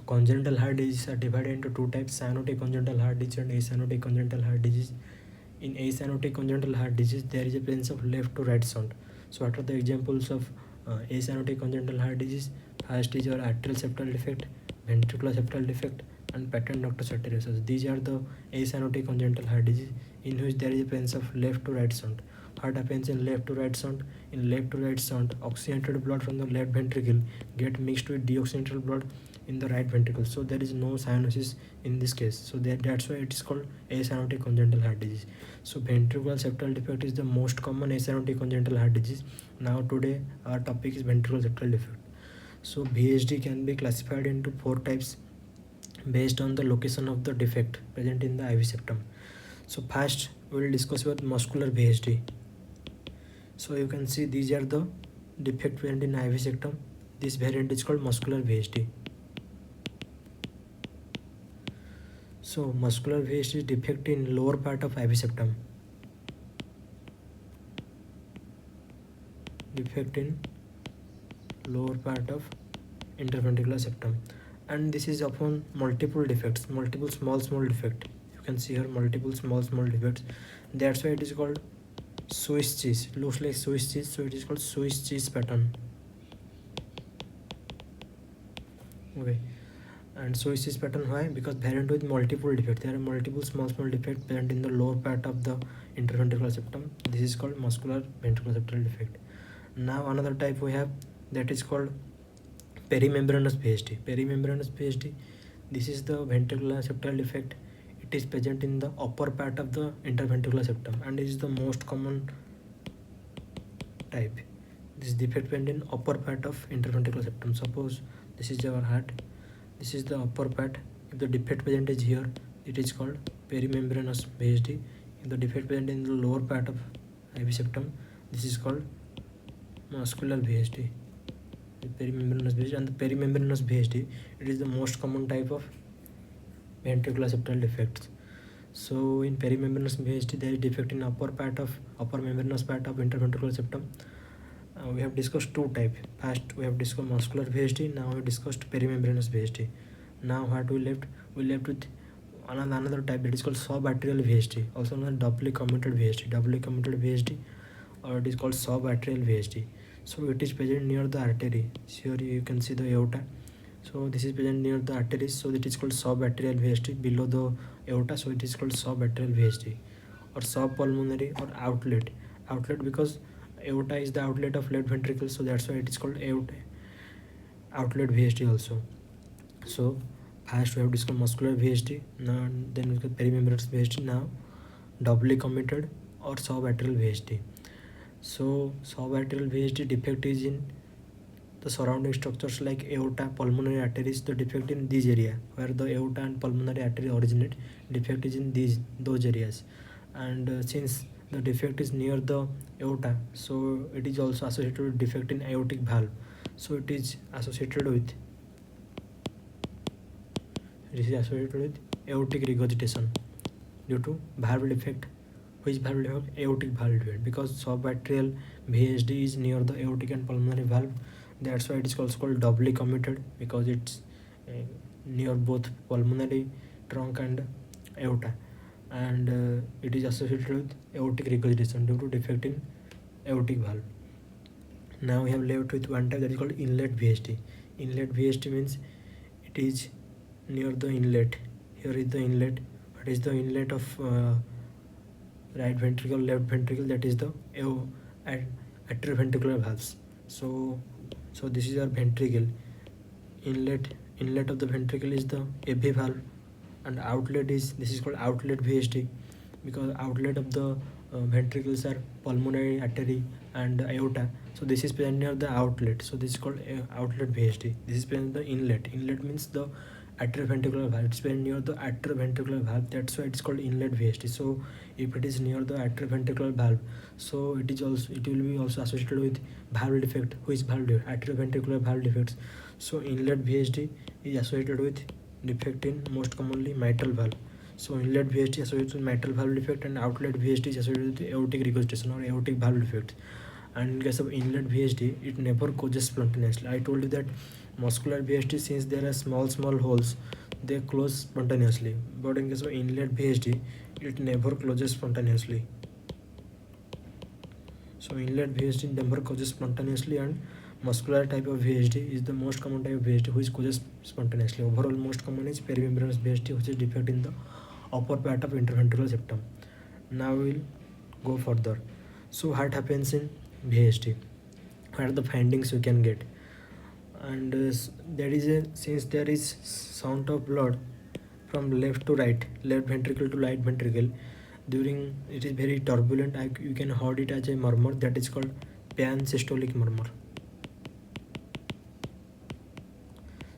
Congenital heart diseases are divided into two types: cyanotic congenital heart disease and acyanotic congenital heart disease. In acyanotic congenital heart disease, there is a presence of left to right sound. So what are the examples of acyanotic congenital heart disease? First is your atrial septal defect, ventricular septal defect, and patent ductus arteriosus. These are the acyanotic congenital heart disease in which there is a presence of left to right sound. What happens in left to right sound? In left to right sound, oxygenated blood from the left ventricle get mixed with deoxygenated blood in the right ventricle, so there is no cyanosis in this case. So that's why it is called acyanotic congenital heart disease. So ventricular septal defect is the most common acyanotic congenital heart disease. Now today our topic is ventricular septal defect. So VSD can be classified into four types based on the location of the defect present in the IV septum. So first we will discuss about muscular VSD. So you can see these are the defect present in IV septum. This variant is called muscular VSD. So muscular VSD is defect in lower part of IV septum. Defect in lower part of interventricular septum, and this is upon multiple defects, multiple small defect. You can see here multiple small defects. That's why it is called Swiss cheese. Looks like Swiss cheese, so it is called Swiss cheese pattern. Okay. And Swiss cheese pattern, why? Because variant with multiple defects. There are multiple small defects present in the lower part of the interventricular septum. This is called muscular ventricular septal defect. Now another type we have, that is called perimembranous VSD. Perimembranous VSD, this is the ventricular septal defect. It is present in the upper part of the interventricular septum and is the most common type. This defect present in upper part of interventricular septum. Suppose this is our heart, this is the upper part. If the defect present is here, it is called perimembranous VSD. If the defect present in the lower part of IV septum, this is called muscular VSD. Perimembranous VSD, and the perimembranous VSD, it is the most common type of ventricular septal defects. So in perimembranous VSD, there is defect in upper membranous part of interventricular septum. We have discussed two types. First we have discussed muscular VSD. Now we have discussed perimembranous VSD. Now what we left? We left with another type that is called subarterial VSD, also known as doubly committed VSD, or it is called subarterial VSD. So it is present near the artery. Here you can see the aorta. So this is present near the arteries, so it is called subarterial VSD. Below the aorta, so it is called subarterial VSD, or subpulmonary, or outlet because aorta is the outlet of left ventricle, so that's why it is called outlet VSD also. So first we have discussed muscular VSD, now then we got perimembranous VSD. Now doubly committed or subarterial VSD. So subarterial VSD defect is in the surrounding structures like aorta, pulmonary arteries. The defect in these area where the aorta and pulmonary artery originate, defect is in those areas. And since the defect is near the aorta, so it is also associated with defect in aortic valve. So it is associated with aortic regurgitation due to valve defect. Which valve defect? Aortic valve defect, because subarterial VSD is near the aortic and pulmonary valve. That's why it is also called doubly committed, because it's near both pulmonary trunk and aorta, and it is associated with aortic regurgitation due to defect in aortic valve. Now we have left with one type that is called inlet VSD. Inlet VSD means it is near the inlet. Here is the inlet. What is the inlet of right ventricle, left ventricle? That is the atrioventricular valves. So this is our ventricle. Inlet of the ventricle is the AV valve, and outlet is, this is called outlet VSD, because outlet of the ventricles are pulmonary artery and aorta. So this is present near the outlet. So this is called outlet VSD. This is present the inlet. Inlet means the atrioventricular valve. It's present near the atrioventricular valve. That's why it's called inlet VSD. So if it is near the atrioventricular valve, so it will be also associated with valve defect. Which valve defect? Atrioventricular valve defects. So inlet VSD is associated with defect in most commonly mitral valve. So inlet VSD associated with mitral valve defect, and outlet VSD is associated with aortic regurgitation or aortic valve defect. and in case of inlet VSD it never closes spontaneously. I told you that muscular VSD, since there are small holes, they close spontaneously, but in case of inlet VSD it never closes spontaneously. So inlet VSD never closes spontaneously, and muscular type of VSD is the most common type of VSD which causes spontaneously. Overall most common is perimembranous VSD, which is defect in the upper part of interventricular septum. Now we'll go further. So what happens in VSD? What are the findings you can get? And there is a, since there is sound of blood from left to right, left ventricle to right ventricle, during it is very turbulent, you can heard it as a murmur that is called pan-systolic murmur.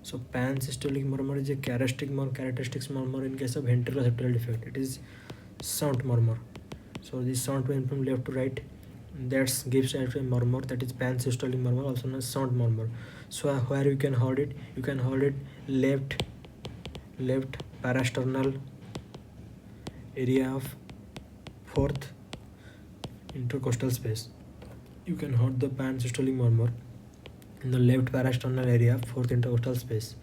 So pan-systolic murmur is a characteristic murmur in case of ventricular septal defect. It is sound murmur. So this sound went from left to right, that gives rise to a murmur, that is pan-systolic murmur, also known as sound murmur. So where you can heard it? You can heard it left parasternal area of fourth intercostal space. You can heard the pan-systolic murmur in the left parasternal area of fourth intercostal space.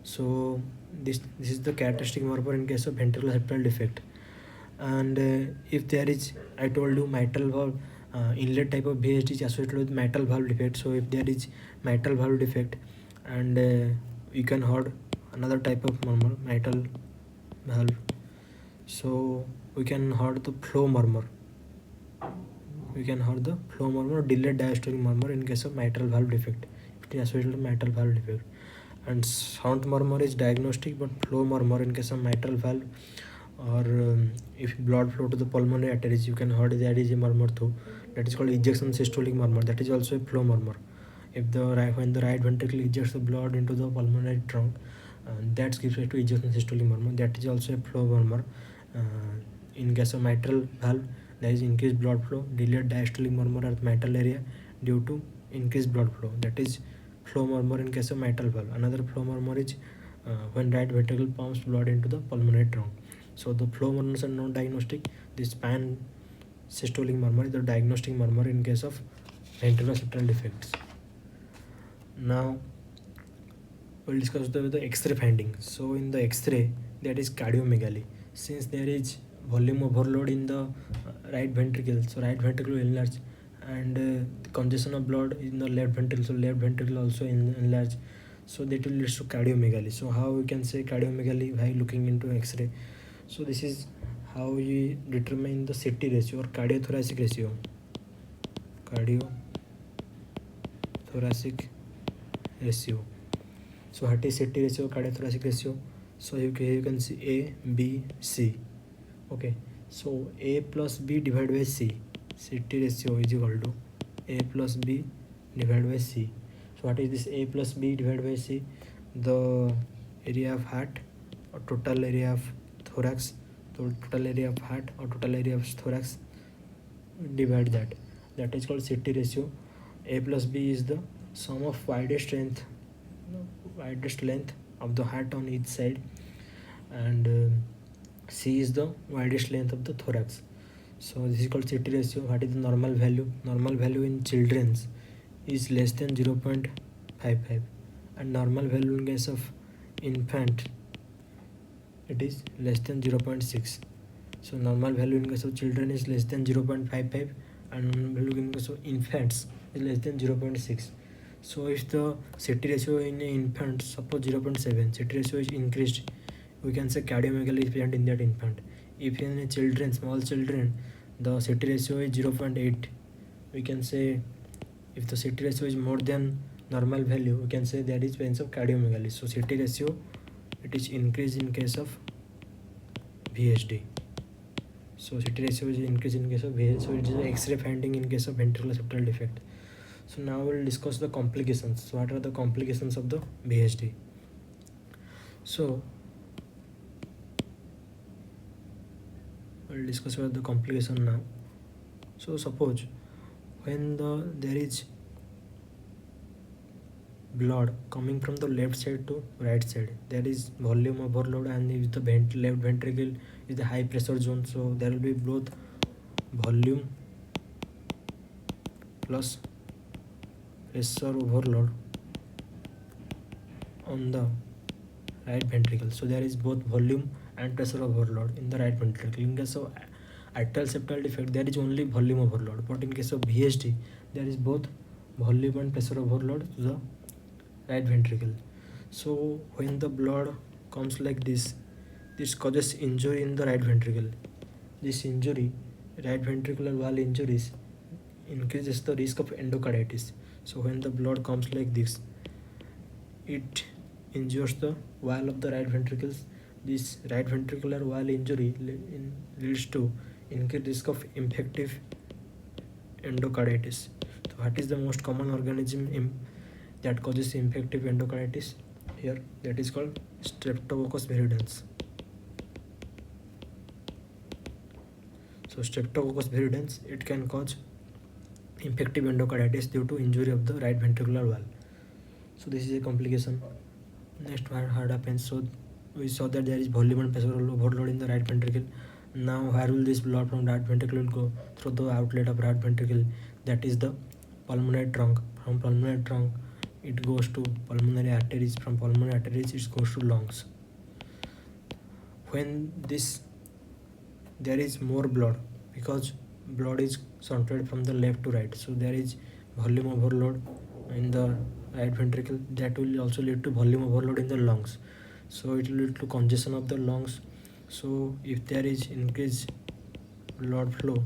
So this is the characteristic murmur in case of ventricular septal defect. And if there is, I told you mitral valve inlet type of VSD is associated with mitral valve defect. So if there is mitral valve defect, and you can heard another type of murmur, mitral valve, so we can heard the flow murmur. We can heard the flow murmur, delayed diastolic murmur in case of mitral valve defect. It is associated with mitral valve defect. And sound murmur is diagnostic, but flow murmur in case of mitral valve, or if blood flow to the pulmonary arteries, you can heard that is a murmur too. That is called ejection systolic murmur. That is also a flow murmur. If when the right ventricle ejects the blood into the pulmonary trunk, that gives rise to ejection systolic murmur. That is also a flow murmur. In case of mitral valve, there is increased blood flow, delayed diastolic murmur at mitral area due to increased blood flow. That is flow murmur in case of mitral valve. Another flow murmur is when right ventricle pumps blood into the pulmonary trunk. So the flow murmurs are non diagnostic. This pan systolic murmur is the diagnostic murmur in case of ventricular septal defects. Now we'll discuss the X-ray findings. So in the X-ray, that is cardiomegaly. Since there is volume overload in the right ventricle, so right ventricle will enlarge, and the congestion of blood in the left ventricle, so left ventricle also enlarge. So that will lead to cardiomegaly. So how we can say cardiomegaly by looking into X-ray? So this is how we determine the CT ratio or cardiothoracic ratio. Cardiothoracic ratio. So what is CT ratio, cardiothoracic ratio? So you can see A, B, C. Okay. So A plus B divided by C. CT ratio is equal to A plus B divided by C. So what is this A plus B divided by C? The area of heart or total area of thorax, so total area of heart or total area of thorax, divide that. That is called CT ratio. A plus B is the sum of widest length of the heart on each side, and C is the widest length of the thorax. So this is called CT ratio. What is the normal value? Normal value in children is less than 0.55, and normal value in case of infant, it is less than 0.6. So normal value in case of children is less than 0.55, and normal value in case of infants is less than 0.6. So if the CT ratio in an infant, suppose 0.7, CT ratio is increased, we can say cardiomegaly is present in that infant. If in a children, small children, the CT ratio is 0.8, we can say if the CT ratio is more than normal value, we can say there is presence of cardiomegaly. So CT ratio, it is increased in case of VSD. So CT ratio is increased in case of VSD. So it is an X-ray finding in case of ventricular septal defect. So now we'll discuss the complications. So what are the complications of the VSD? So we'll discuss about the complication now. So suppose when there is blood coming from the left side to right side, there is volume overload, and if the left ventricle is the high pressure zone, so there will be both volume plus pressure overload on the right ventricle. So there is both volume and pressure overload in the right ventricle. In case of atrial septal defect, there is only volume overload, but in case of VSD, there is both volume and pressure overload to the right ventricle. So when the blood comes like this causes injury in the right ventricle. This injury, right ventricular wall injuries, increases the risk of endocarditis. So when the blood comes like this, it injures the wall of the right ventricles. This right ventricular wall injury leads to increased risk of infective endocarditis. So what is the most common organism that causes infective endocarditis? Here, that is called Streptococcus viridans. So Streptococcus viridans, it can cause infective endocarditis due to injury of the right ventricular wall. So this is a complication. Next, what happens? So we saw that there is volume and pressure overload in the right ventricle. Now where will this blood from right ventricle go? Through the outlet of right ventricle, that is the pulmonary trunk. From pulmonary trunk it goes to pulmonary arteries. From pulmonary arteries it goes to lungs. When there is more blood, because blood is shunted from the left to right, so there is volume overload in the right ventricle. That will also lead to volume overload in the lungs, so it will lead to congestion of the lungs. So if there is increased blood flow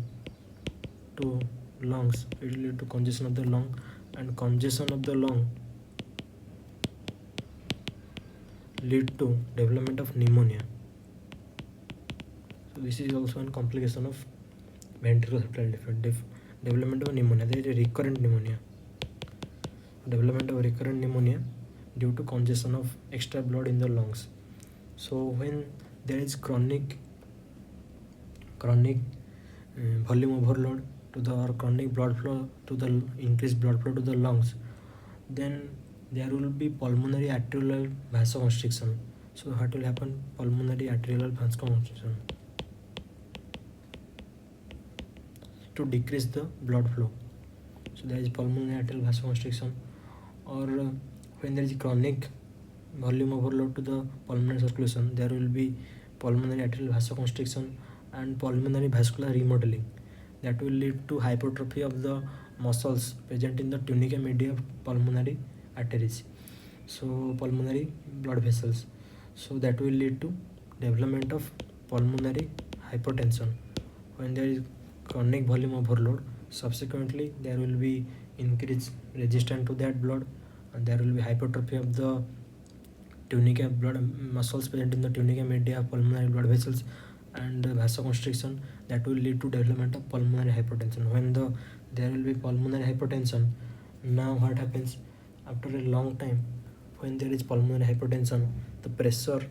to lungs, it will lead to congestion of the lung, and congestion of the lung lead to development of pneumonia. So this is also a complication of ventricular septal defect. Development of pneumonia, there is a recurrent pneumonia. Development of recurrent pneumonia due to congestion of extra blood in the lungs. So when there is chronic volume overload to the, or chronic blood flow to the, increased blood flow to the lungs, then there will be pulmonary arterial vasoconstriction. So what will happen? Pulmonary arterial vasoconstriction to decrease the blood flow. So there is pulmonary arterial vasoconstriction. Or when there is chronic volume overload to the pulmonary circulation, there will be pulmonary arterial vasoconstriction and pulmonary vascular remodeling. That will lead to hypertrophy of the muscles present in the tunica media of pulmonary arteries, so pulmonary blood vessels. So that will lead to development of pulmonary hypertension. When there is chronic volume overload, subsequently there will be increased resistance to that blood, and there will be hypertrophy of the tunica blood muscles present in the tunica media of pulmonary blood vessels, and vasoconstriction that will lead to development of pulmonary hypertension. When there will be pulmonary hypertension, now what happens? After a long time, when there is pulmonary hypertension, the pressure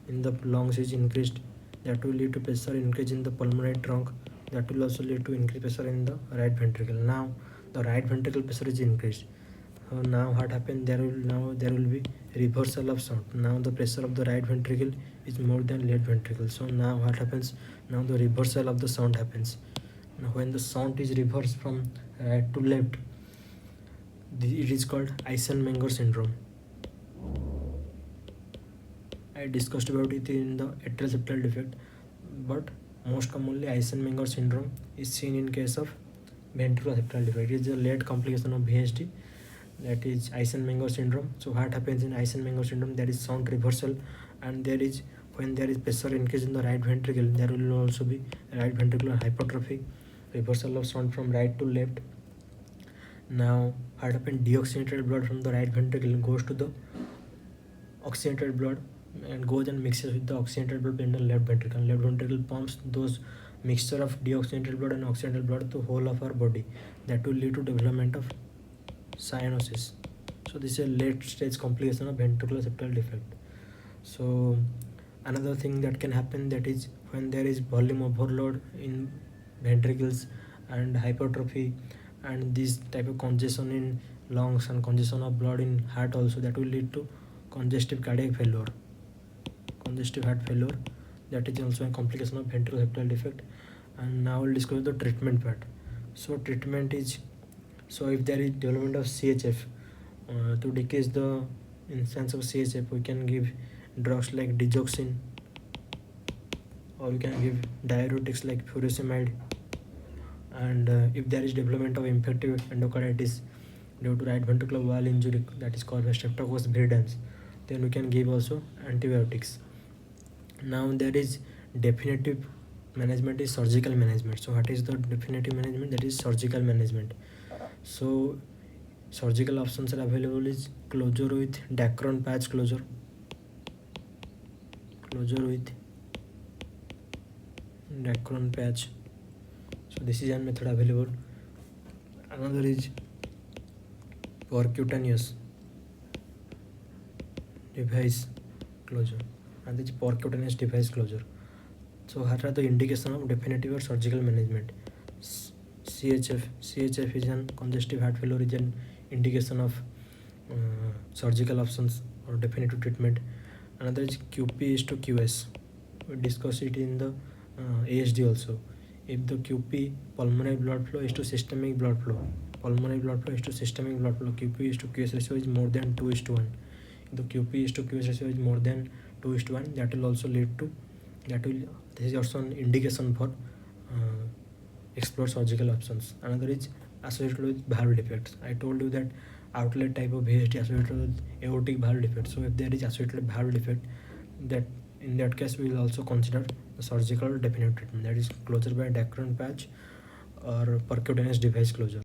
in the lungs is increased. That will lead to pressure increase in the pulmonary trunk. That will also lead to increased pressure in the right ventricle. Now the right ventricle pressure is increased. So now what happened? There will be reversal of sound. Now the pressure of the right ventricle is more than left ventricle. So now what happens? Now the reversal of the sound happens. Now when the sound is reversed from right to left, it is called Eisenmenger syndrome. I discussed about it in the atrial septal defect, but most commonly Eisenmenger syndrome is seen in case of ventricular septal defect. It is a late complication of VSD, that is Eisenmenger syndrome. So what happens in Eisenmenger syndrome? There is sound reversal, and when there is pressure increase in the right ventricle, there will also be right ventricular hypertrophy, reversal of sound from right to left. Now what happened? Deoxygenated blood from the right ventricle goes to the oxygenated blood and goes and mixes with the oxygenated blood in the left ventricle. Left ventricle pumps those mixture of deoxygenated blood and oxygenated blood to whole of our body. That will lead to development of cyanosis. So this is a late stage complication of ventricular septal defect. So another thing that can happen, that is when there is volume overload in ventricles and hypertrophy, and this type of congestion in lungs and congestion of blood in heart also, that will lead to congestive cardiac failure, congestive heart failure. That is also a complication of ventricular septal defect. And now we'll discuss the treatment part. So treatment is, so if there is development of CHF, to decrease the instance of CHF, we can give drugs like digoxin, or we can give diuretics like furosemide. And if there is development of infective endocarditis due to right ventricular wall injury, that is called as streptococcus viridans, then we can give also antibiotics. Now there is definitive management is surgical management. So what is the definitive management? That is surgical management. So surgical options are available is closure with Dacron patch closure with Dacron patch. So this is one method available. Another is percutaneous device closure, and this is percutaneous device closure. So what are the indication of definitive or surgical management? CHF is an congestive heart failure, is an indication of surgical options or definitive treatment. Another is QP is to QS. We discussed it in the ASD also. If the QP, pulmonary blood flow, is to systemic blood flow, QP is to QS ratio is more than 2:1. If the QP is to QS ratio is more than 2:1, that will also lead to, this is also an indication for explore surgical options. Another is associated with valve defects. I told you that outlet type of VSD associated with aortic valve defect. So if there is associated valve defect, that in that case we will also consider the surgical definitive treatment, that is closure by Dacron patch or percutaneous device closure.